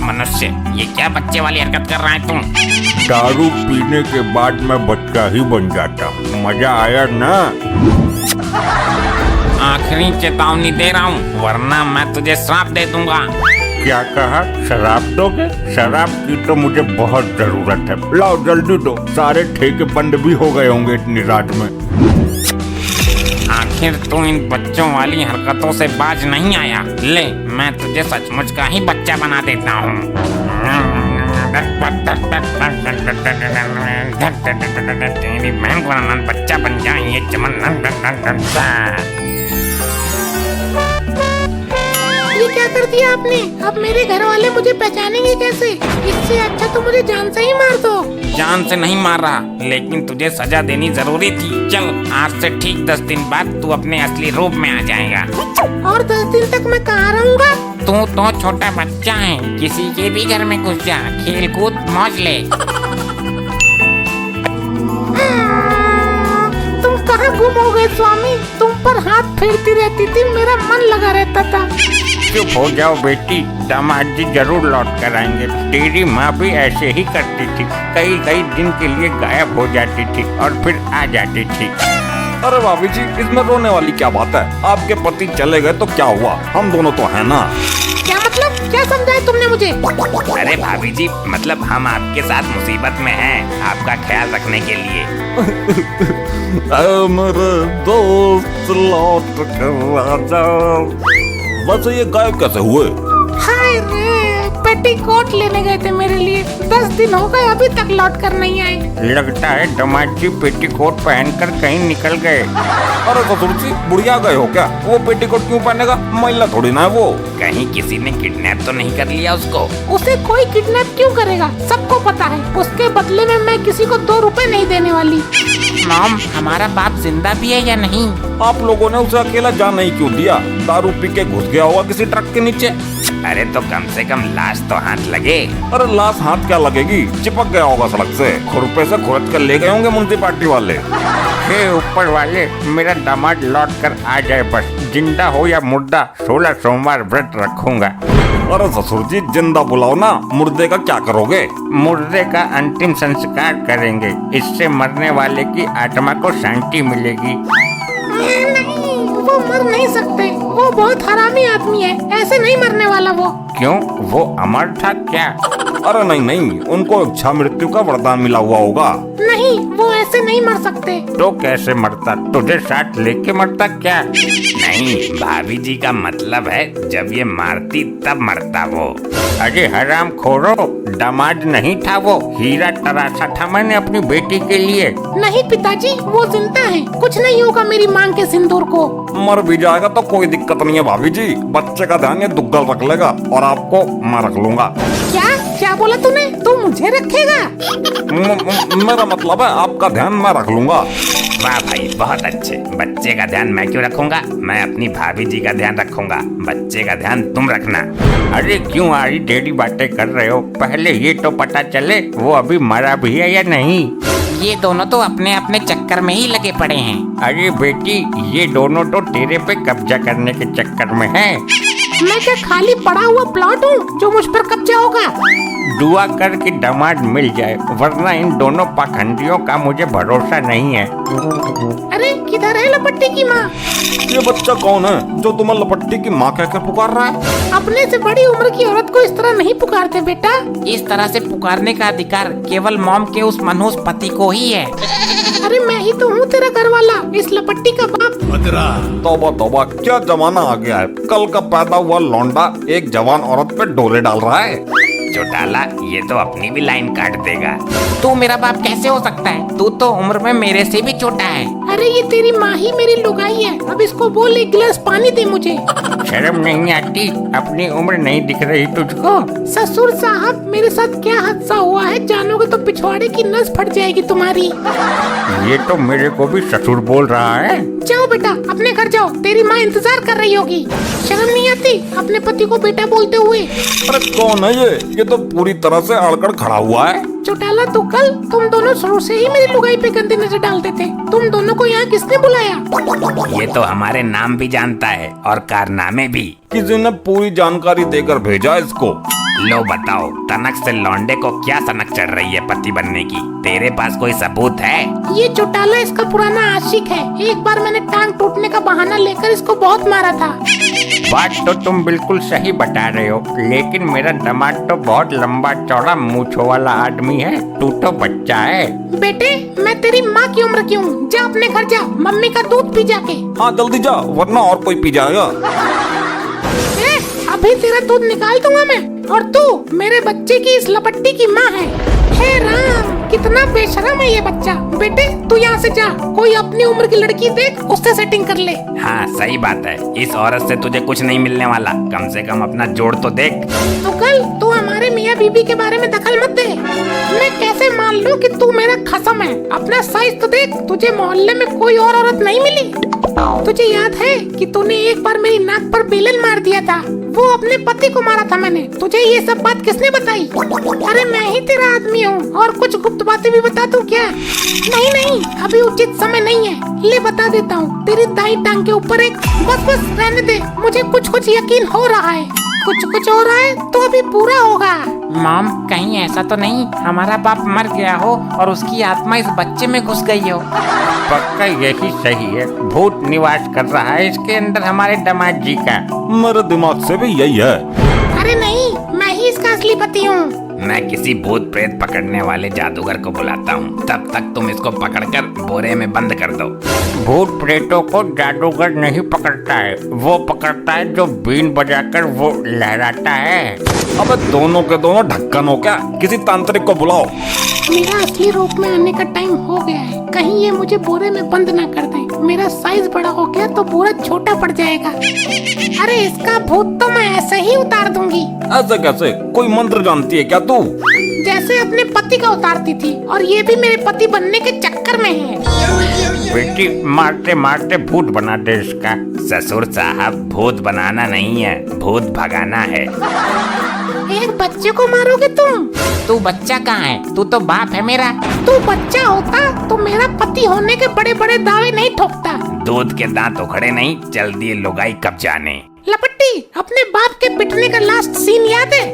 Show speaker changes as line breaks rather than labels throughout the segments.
मनुष्य, ये क्या बच्चे वाली हरकत कर रहा है तुम?
दारू पीने के बाद मैं बच्चा ही बन जाता। मजा आया ना?
आखिरी चेतावनी दे रहा हूँ, वरना मैं तुझे श्राप दे दूंगा।
क्या कहा? शराब दोगे? शराब की तो मुझे बहुत जरूरत है। लाओ जल्दी दो, सारे ठेके बंद भी हो गए होंगे इतनी रात में।
आखिर तू इन बच्चों वाली हरकतों से बाज नहीं आया। ले, मैं तुझे सचमुच का ही बच्चा बना देता हूँ। तेरी बहन को ना बच्चा बन जाए ये चमन।
ये क्या कर दिया आपने? अब मेरे घर वाले मुझे पहचानेंगे कैसे? इससे अच्छा तो मुझे जान से ही मार दो।
जान से नहीं मार रहा, लेकिन तुझे सजा देनी जरूरी थी। चल, आज से ठीक 10 दिन बाद तू अपने असली रूप में आ जाएगा।
और 10 दिन तक मैं कहाँ रहूँगा?
तू तो छोटा बच्चा है, किसी के भी घर में घुस जा, खेल कूद मौज ले।
तुम कहाँ गुम हो गए स्वामी? तुम पर हाथ फेरती रहती थी, मेरा मन लगा रहता था।
चुप हो जाओ बेटी, दामाद जी जरूर लौट कर आएंगे। तेरी माँ भी ऐसे ही करती थी, कई कई दिन के लिए गायब हो जाती थी और फिर आ जाती थी।
अरे भाभी जी, इसमें रोने वाली क्या बात है? आपके पति चले गए तो क्या हुआ, हम दोनों तो हैं ना।
क्या मतलब? क्या समझाया तुमने मुझे?
अरे भाभी जी, मतलब हम आपके साथ मुसीबत में हैं, आपका ख्याल रखने के लिए।
मेरे दोस्त लौट कर आ जाओ। वैसे ये गायब कैसे हुए?
हाय रे, पेटीकोट लेने गए थे मेरे लिए। 10 दिन हो गए, अभी तक लौट कर नहीं आए।
लगता है दामाद जी पेटीकोट पहनकर कहीं निकल गए।
अरे ससुर जी, बुढ़िया गए हो क्या? वो पेटीकोट क्यों पहनेगा? महिला थोड़ी ना है वो।
कहीं किसी ने किडनैप तो नहीं कर लिया उसको?
उसे कोई किडनैप क्यों करेगा? सबको पता है। उसके बदले में मैं किसी को 2 रुपए नहीं देने वाली।
मॉम, हमारा बाप जिंदा भी है या नहीं?
आप लोगों ने उसे अकेला जाने ही क्यों दिया? दारू पी के घुस गया होगा किसी ट्रक के नीचे।
अरे तो कम से कम लाश तो हाथ लगे।
अरे लाश हाथ क्या लगेगी? चिपक गया होगा सड़क से, खुरपे से खुरच कर ले गए होंगे म्युनिसिपालिटी वाले।
हे ऊपर वाले, मेरा दामाद लौट कर आ जाए बस। जिंदा हो या मुर्दा, 16 सोमवार व्रत रखूंगा।
अरे ससुर जी, जिंदा बुलाओ ना, मुर्दे का क्या करोगे?
मुर्दे का अंतिम संस्कार करेंगे, इससे मरने वाले की आत्मा को शांति मिलेगी।
नहीं, वो मर नहीं सकते। वो बहुत हरामी आदमी है, ऐसे नहीं मरने वाला वो।
क्यों, वो अमर था क्या?
अरे नहीं नहीं, उनको इच्छा मृत्यु का वरदान मिला हुआ होगा।
नहीं, वो ऐसे नहीं मर सकते।
तो कैसे मरता? तुझे साथ लेके मरता क्या?
नहीं, भाभी जी का मतलब है जब ये मारती तब मरता वो।
अरे हराम खोरो, दामाद नहीं था वो, हीरा तराशा था मैंने अपनी बेटी के लिए।
नहीं पिताजी, वो जिंदा है। कुछ नहीं होगा मेरी मांग के सिंदूर को।
मर भी जाएगा तो कोई दिक्कत नहीं है भाभी जी, बच्चे का ध्यान ये दुग्गल रख लेगा और आपको मैं रख लूंगा।
क्या बोला तूने? तू मुझे रखेगा?
मेरा मतलब है आपका ध्यान मैं रख लूंगा।
वाह भाई, बहुत अच्छे। बच्चे का ध्यान मैं क्यों रखूंगा? मैं अपनी भाभी जी का ध्यान रखूंगा, बच्चे का ध्यान तुम रखना।
अरे क्यों आरी टेढ़ी बातें कर रहे हो? पहले ये तो पता चले वो अभी मरा भी है या नहीं।
ये दोनों तो अपने अपने चक्कर में ही लगे पड़े हैं।
अरे बेटी, ये दोनों तो तेरे पे कब्जा करने के चक्कर में हैं।
मैं क्या खाली पड़ा हुआ प्लॉट हूँ जो मुझ पर कब्जा होगा?
दुआ कर कि दामाद मिल जाए, वरना इन दोनों पाखंडियों का मुझे भरोसा नहीं है।
अरे किधर है लपट्टी की माँ?
ये बच्चा कौन है जो तुम्हें लपट्टी की माँ कहकर पुकार रहा है?
अपने से बड़ी उम्र की औरत को इस तरह नहीं पुकारते बेटा।
इस तरह से पुकारने का अधिकार केवल मॉम के उस मनहूस पति को ही है।
अरे मैं ही तो हूँ तेरा घर वाला, इस लपट्टी का बाप।
तौबा तौबा, क्या जमाना आ गया है। कल का पैदा हुआ लौंडा एक जवान औरत पे डोले डाल रहा है।
चौटाला, ये तो अपनी भी लाइन काट देगा। तू मेरा बाप कैसे हो सकता है? तू तो उम्र में मेरे से भी छोटा है।
अरे ये तेरी माँ ही मेरी लुगाई है। अब इसको बोल 1 गिलास पानी दे मुझे।
शर्म नहीं आती? अपनी उम्र नहीं दिख रही तुझको?
ससुर साहब, मेरे साथ क्या हादसा हुआ है जानोगे तो पिछवाड़े की नस फट जाएगी तुम्हारी।
ये तो मेरे को भी ससुर बोल रहा है।
जाओ बेटा, अपने घर जाओ, तेरी माँ इंतजार कर रही होगी। शर्म नहीं आती अपने पति को बेटा बोलते हुए?
अरे कौन है ये तो पूरी तरह से अड़कड़ खड़ा हुआ है।
चौटाला, तो कल तुम दोनों शुरू से ही मेरी लुगाई पे गंदी नजर डालते थे। तुम दोनों को यहाँ किसने बुलाया?
ये तो हमारे नाम भी जानता है और कारनामे भी।
किसी ने पूरी जानकारी देकर भेजा इसको।
लो बताओ, तनक से लौंडे को क्या सनक चढ़ रही है पति बनने की? तेरे पास कोई सबूत है?
ये चौटाला इसका पुराना आशिक है। एक बार मैंने टांग टूटने का बहाना लेकर इसको बहुत मारा था।
बात तो तुम बिल्कुल सही बता रहे हो, लेकिन मेरा दामाद तो बहुत लंबा चौड़ा मूंछों वाला आदमी है, तू तो बच्चा है।
बेटे, मैं तेरी माँ की उम्र की हूँ। जा अपने घर जा, मम्मी का दूध पी जाके।
हाँ जल्दी जा, वरना और कोई पी जाएगा।
अभी तेरा दूध निकाल दूंगा मैं। और तू मेरे बच्चे की इस लपट्टी की माँ है। हे राम, कितना बेशरम है ये बच्चा। बेटे तू यहाँ से जा, कोई अपनी उम्र की लड़की देख, उससे सेटिंग कर ले।
हाँ सही बात है, इस औरत से तुझे कुछ नहीं मिलने वाला। कम से कम अपना जोड़ तो देख।
तो कल तू हमारे मियाँ बीबी के बारे में दखल मत दे। मैं कैसे मान लूँ कि तू मेरा खसम है? अपना साइज तो देख, तुझे मोहल्ले में कोई और औरत नहीं मिली। तुझे याद है कि तूने एक बार मेरी नाक पर बेलन मार दिया था? वो अपने पति को मारा था मैंने। तुझे ये सब बात किसने बताई? अरे मैं ही तेरा आदमी हूँ। और कुछ गुप्त बातें भी बता दूँ क्या? नहीं नहीं, अभी उचित समय नहीं है। ले बता देता हूँ, तेरी दाईं टांग के ऊपर एक। बस बस रहने दे, मुझे कुछ कुछ यकीन हो रहा है। कुछ कुछ हो रहा है तो अभी पूरा होगा।
मॉम, कहीं ऐसा तो नहीं हमारा बाप मर गया हो और उसकी आत्मा इस बच्चे में घुस गई हो?
पक्का यही सही है, भूत निवास कर रहा है इसके अंदर हमारे दामाद जी का।
मेरे दिमाग से भी यही है।
अरे नहीं, मैं ही इसका असली पति हूँ।
मैं किसी भूत प्रेत पकड़ने वाले जादूगर को बुलाता हूँ, तब तक तुम इसको पकड़कर बोरे में बंद कर दो।
भूत प्रेतों को जादूगर नहीं पकड़ता है, वो पकड़ता है जो बीन बजाकर वो लहराता है।
अबे दोनों के दोनों ढक्कन हो क्या? किसी तांत्रिक को बुलाओ।
मेरा असली रूप में आने का टाइम हो गया है। कहीं ये मुझे बोरे में बंद ना कर दे। मेरा साइज बड़ा हो गया तो बोरा छोटा पड़ जाएगा। अरे इसका भूत तो मैं ऐसे ही उतार दूंगी।
ऐसे कैसे? कोई मंत्र जानती है क्या तू?
जैसे अपने पति का उतारती थी, और ये भी मेरे पति बनने के चक्कर में है।
बेटी मारते मारते भूत बना दे इसका।
ससुर साहब, भूत बनाना नहीं है, भूत भगाना है।
एक बच्चे को मारोगे तुम?
तू बच्चा कहाँ है? तू तो बाप है मेरा।
तू बच्चा होता तो मेरा पति होने के बड़े बड़े दावे नहीं ठोकता।
दूध के दांत उखड़े नहीं, चल दिए लुगाई कब जाने।
लपट्टी, अपने बाप के पिटने का लास्ट सीन याद है?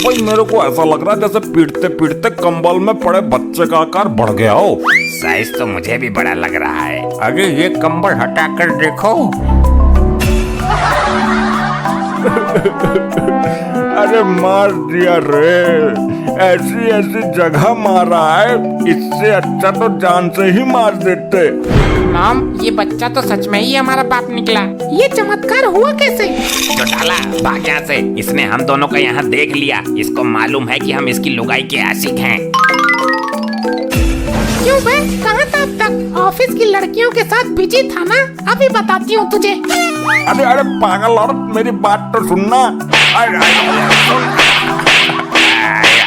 भाई मेरे को ऐसा लग रहा है जैसे पीटते पीटते कंबल में पड़े बच्चे का आकार बढ़ गया हो।
साइज तो मुझे भी बड़ा लग रहा है।
अरे ये कंबल हटा कर देखो।
अरे मार दिया रे, ऐसी ऐसी जगह मारा है, इससे अच्छा तो जान से ही मार देते।
मॉम, ये बच्चा तो सच में ही हमारा बाप निकला।
ये चमत्कार हुआ कैसे?
चौटाला, भाग यहाँ से। इसने हम दोनों को यहाँ देख लिया। इसको मालूम है कि हम इसकी लुगाई के आशिक हैं।
क्यों बे, कहाँ था अब तक? ऑफिस की लड़कियों के साथ बिजी था ना? अभी बताती हूँ तुझे।
अरे अरे पागल औरत, मेरी बात तो सुनना।
आए, आए,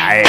आए।